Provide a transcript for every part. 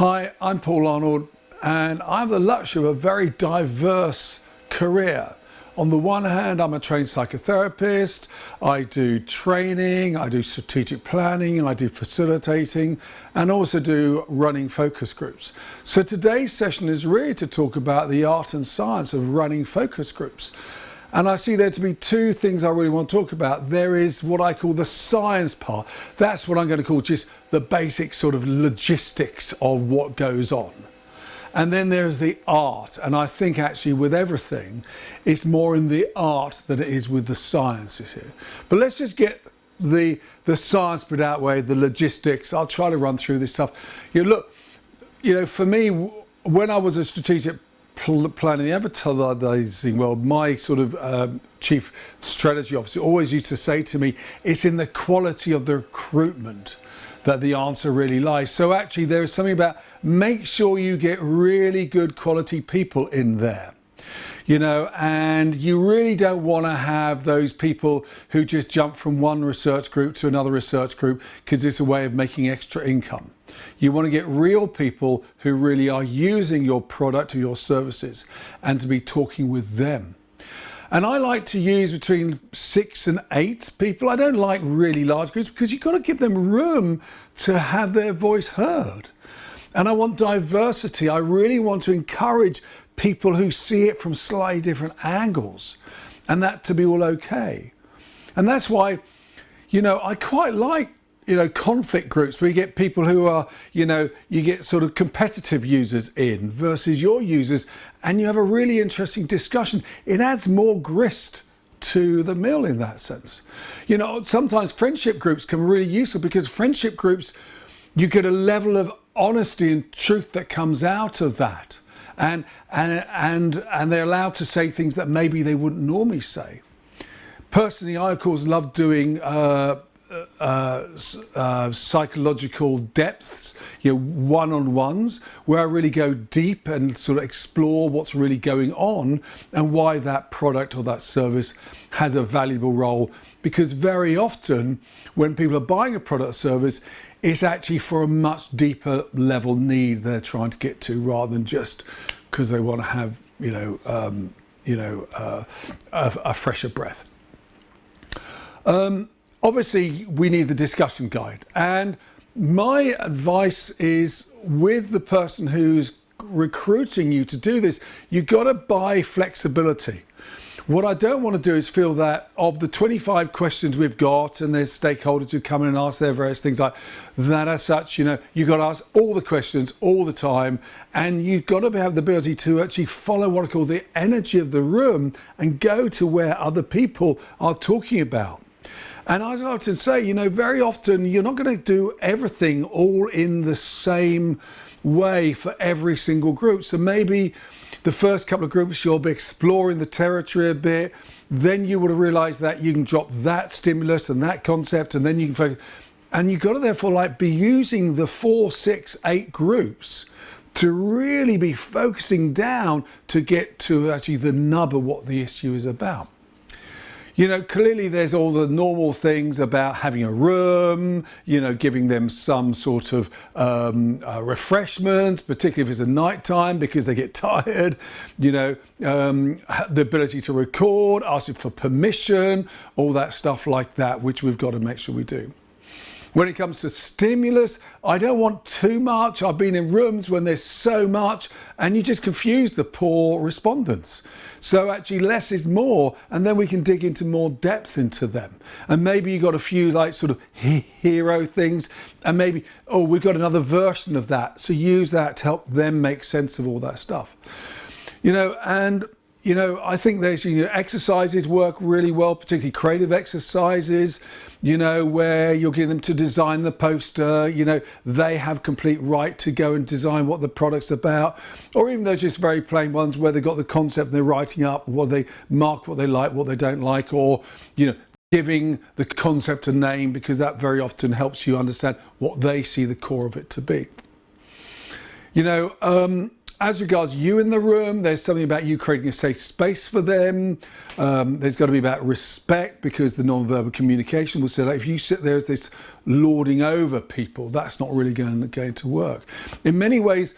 Hi, I'm Paul Arnold, and I have the luxury of a very diverse career. On the one hand, I'm a trained psychotherapist, I do training, I do strategic planning, I do facilitating, and also do running focus groups. So today's session is really to talk about the art and science of running focus groups. And I see there to be two things I really want to talk about. There is what I call the science part. That's what I'm going to call just the basic sort of logistics of what goes on. And then there's the art. And I think actually with everything, it's more in the art than it is with the sciences here. But let's just get the science bit out of the way, the logistics. I'll try to run through this stuff. For me, when I was a strategic planning the advertising world, my sort of chief strategy officer always used to say to me, it's in the quality of the recruitment that the answer really lies. So actually there is something about make sure you get really good quality people in there. And you really don't want to have those people who just jump from one research group to another research group because it's a way of making extra income. You want to get real people who really are using your product or your services and to be talking with them. And I like to use between 6 and 8 people. I don't like really large groups because you've got to give them room to have their voice heard. And I want diversity. I really want to encourage people who see it from slightly different angles and that to be all okay. And that's why, I quite like conflict groups where you get people who are, you get sort of competitive users in versus your users, and you have a really interesting discussion. It adds more grist to the meal in that sense. Sometimes friendship groups can be really useful because friendship groups, you get a level of honesty and truth that comes out of that. And they're allowed to say things that maybe they wouldn't normally say. Personally, I of course love doing psychological depths, one-on-ones, where I really go deep and sort of explore what's really going on and why that product or that service has a valuable role. Because very often when people are buying a product or service, it's actually for a much deeper level need they're trying to get to rather than just because they want to have, a fresher breath. Obviously, we need the discussion guide. And my advice is with the person who's recruiting you to do this, you've got to buy flexibility. What I don't want to do is feel that of the 25 questions we've got, and there's stakeholders who come in and ask their various things like that as such, you've got to ask all the questions all the time, and you've got to have the ability to actually follow what I call the energy of the room and go to where other people are talking about. And as I often say, very often you're not going to do everything all in the same way for every single group. So maybe the first couple of groups you'll be exploring the territory a bit, then you would have realised that you can drop that stimulus and that concept, and then you can focus. And you've got to therefore be using the 4, 6, 8 groups to really be focusing down to get to actually the nub of what the issue is about. Clearly there's all the normal things about having a room, giving them some sort of refreshments, particularly if it's a night time because they get tired, the ability to record, asking for permission, all that stuff like that, which we've got to make sure we do. When it comes to stimulus, I don't want too much. I've been in rooms when there's so much and you just confuse the poor respondents. So actually less is more, and then we can dig into more depth into them. And maybe you've got a few sort of hero things, and maybe, we've got another version of that. So use that to help them make sense of all that stuff. I think there's exercises work really well, particularly creative exercises, where you'll get them to design the poster, they have complete right to go and design what the product's about, or even those just very plain ones where they've got the concept and they're writing up what they mark, what they like, what they don't like, or, giving the concept a name, because that very often helps you understand what they see the core of it to be. as regards you in the room, there's something about you creating a safe space for them. There's got to be about respect, because the non-verbal communication will say, like, if you sit there as this lording over people, that's not really going to work. In many ways,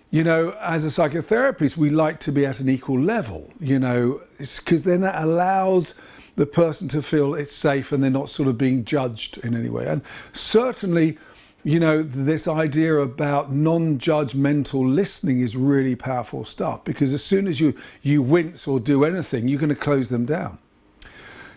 you know, as a psychotherapist, we like to be at an equal level, you know, because then that allows the person to feel it's safe and they're not sort of being judged in any way. And certainly, you know, this idea about non-judgmental listening is really powerful stuff, because as soon as you wince or do anything, you're going to close them down.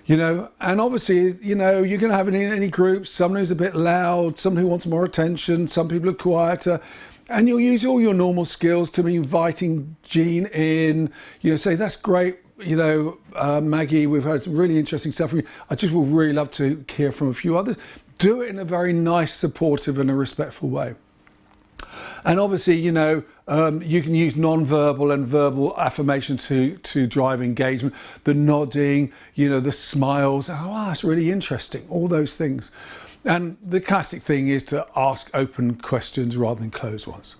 You know, and obviously, you know, you're going to have any groups, someone who's a bit loud, someone who wants more attention, some people are quieter. And you'll use all your normal skills to be inviting Jean in, you know, say, that's great, you know, Maggie, we've heard some really interesting stuff from you. I just would really love to hear from a few others. Do it in a very nice, supportive and a respectful way. And obviously, you know, you can use non-verbal and verbal affirmation to drive engagement. The nodding, you know, the smiles. Oh, wow, that's really interesting. All those things. And the classic thing is to ask open questions rather than closed ones.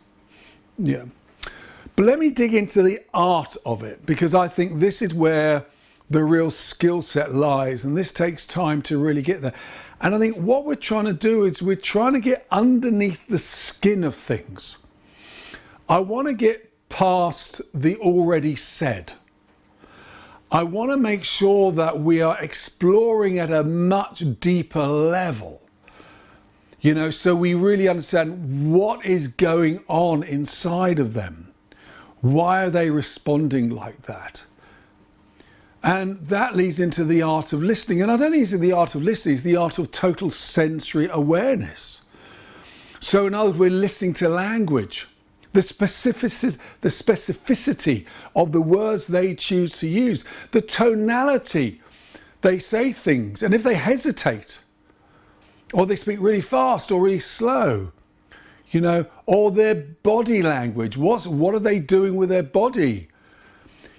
Yeah. But let me dig into the art of it, because I think this is where the real skill set lies, and this takes time to really get there. And I think what we're trying to do is we're trying to get underneath the skin of things. I want to get past the already said. I want to make sure that we are exploring at a much deeper level. You know, so we really understand what is going on inside of them. Why are they responding like that? And that leads into the art of listening. And I don't think it's the art of listening, it's the art of total sensory awareness. So in other words, we're listening to language, the specificity of the words they choose to use, the tonality they say things, and if they hesitate, or they speak really fast or really slow, you know, or their body language. What are they doing with their body?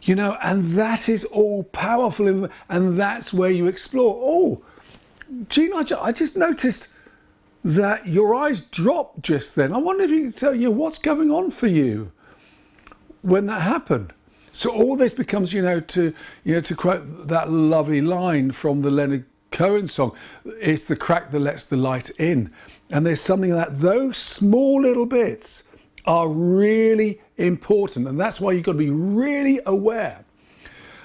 You know, and that is all powerful, and that's where you explore. Oh, Jean, I just noticed that your eyes dropped just then. I wonder if you can tell, you know, what's going on for you when that happened. So all this becomes, to quote that lovely line from the Leonard Cohen song, it's the crack that lets the light in. And there's something that those small little bits are really important. And that's why you've got to be really aware.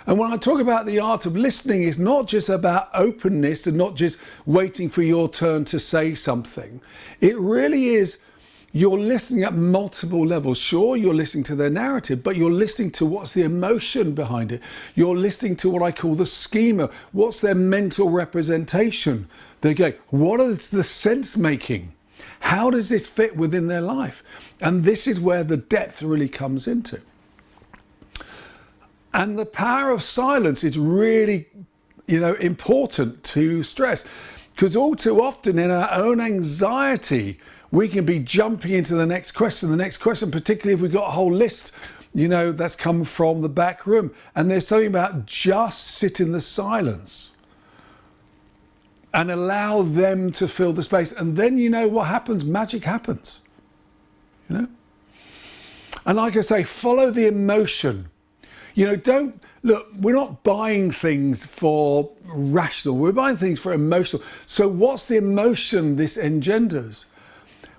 And when I talk about the art of listening, it's not just about openness and not just waiting for your turn to say something. It really is, you're listening at multiple levels. Sure, you're listening to their narrative, but you're listening to what's the emotion behind it. You're listening to what I call the schema. What's their mental representation? They're going, what is the sense making? How does this fit within their life? And this is where the depth really comes into. And the power of silence is really, important to stress, because all too often in our own anxiety, we can be jumping into the next question, particularly if we've got a whole list, that's come from the back room. And there's something about just sit in the silence and allow them to fill the space. And then what happens? Magic happens, And like I say, follow the emotion. Don't look, we're not buying things for rational, we're buying things for emotional. So what's the emotion this engenders?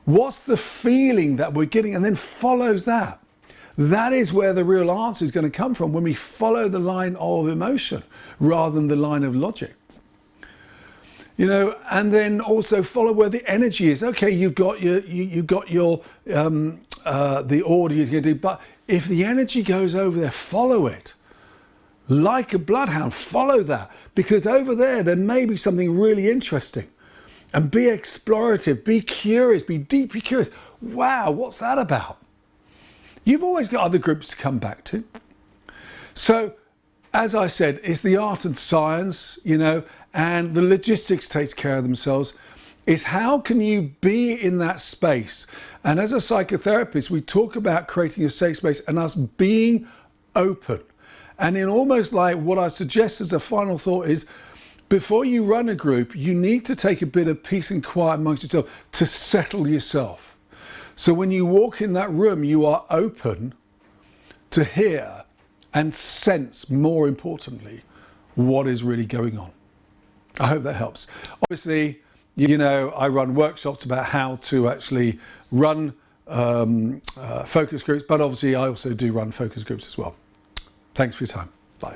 What's the feeling that we're getting? And then follows that. That is where the real answer is going to come from, when we follow the line of emotion rather than the line of logic. And then also follow where the energy is. Okay, you've got your the order you're going to do, but if the energy goes over there, follow it. Like a bloodhound, follow that, because over there may be something really interesting. And be explorative, be curious, be deeply curious. Wow, what's that about? You've always got other groups to come back to. So, as I said, it's the art and science, and the logistics takes care of themselves. Is how can you be in that space? And as a psychotherapist, we talk about creating a safe space and us being open. And in almost like what I suggest as a final thought is, before you run a group, you need to take a bit of peace and quiet amongst yourself to settle yourself. So when you walk in that room, you are open to hear and sense, more importantly, what is really going on. I hope that helps. Obviously, you know, I run workshops about how to actually run focus groups, but obviously I also do run focus groups as well. Thanks for your time. Bye.